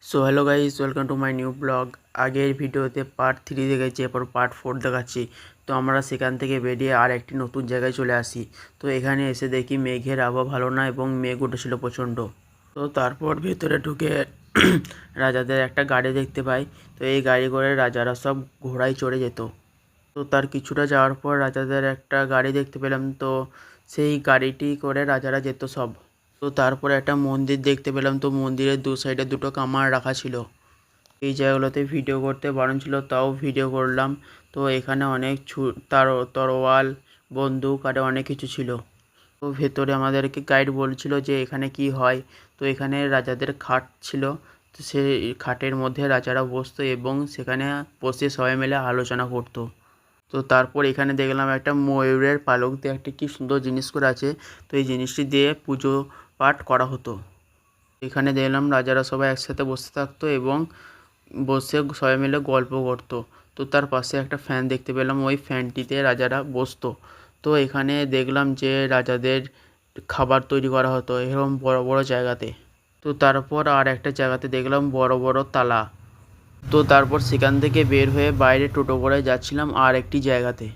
So hello guys, welcome to my new blog. আগের ভিডিওতে part 3 দেখেছি, এরপর পার্ট 4 দেখাচ্ছি। তো আমরা সেখান থেকে বেরিয়ে আর একটি নতুন জায়গায় চলে আসি। তো এখানে এসে দেখি মেঘের আবহাওয়া ভালো না এবং মেঘ উঠেছিল প্রচণ্ড। তো তারপর ভেতরে ঢুকে রাজাদের একটা গাড়ি দেখতে পাই। তো এই গাড়ি করে রাজারা সব ঘোড়ায় চড়ে যেত। তো তার কিছুটা যাওয়ার পর রাজাদের একটা গাড়ি দেখতে পেলাম। তো সেই গাড়িটি করে রাজারা যেত সব। তো তারপরে একটা মন্দির দেখতে পেলাম। তো মন্দিরের দু সাইডে দুটো কামান রাখা ছিল। এই জায়গাগুলোতে ভিডিও করতে বারণ ছিল, তাও ভিডিও করলাম। তো এখানে অনেক তরোয়াল, বন্দুক আর অনেক কিছু ছিল। তো ভেতরে আমাদেরকে গাইড বলছিল যে এখানে কি হয়। তো এখানে রাজাদের খাট ছিল। তো সেই খাটের মধ্যে রাজারা বসতো এবং সেখানে বসে সবাই মিলে আলোচনা করতো। তো তারপর এখানে দেখলাম একটা ময়ূরের পালক দিয়ে একটা কি সুন্দর জিনিস করে আছে। তো এই জিনিসটি দিয়ে পুজো পাঠ করা হতো। এখানে দেখলাম রাজারা সবাই একসাথে বসে থাকতো এবং বসে সবাই মিলে গল্প করতো। তো তার পাশে একটা ফ্যান দেখতে পেলাম, ওই ফ্যানটিতে রাজারা বসতো। তো এখানে দেখলাম যে রাজাদের খাবার তৈরি করা হতো এরকম বড় বড় জায়গাতে। তো তারপর আর একটা জায়গাতে দেখলাম বড় বড় তালা। তো তারপর সেখান থেকে বের হয়ে বাইরে টোটো করে যাচ্ছিলাম আর একটি জায়গাতে।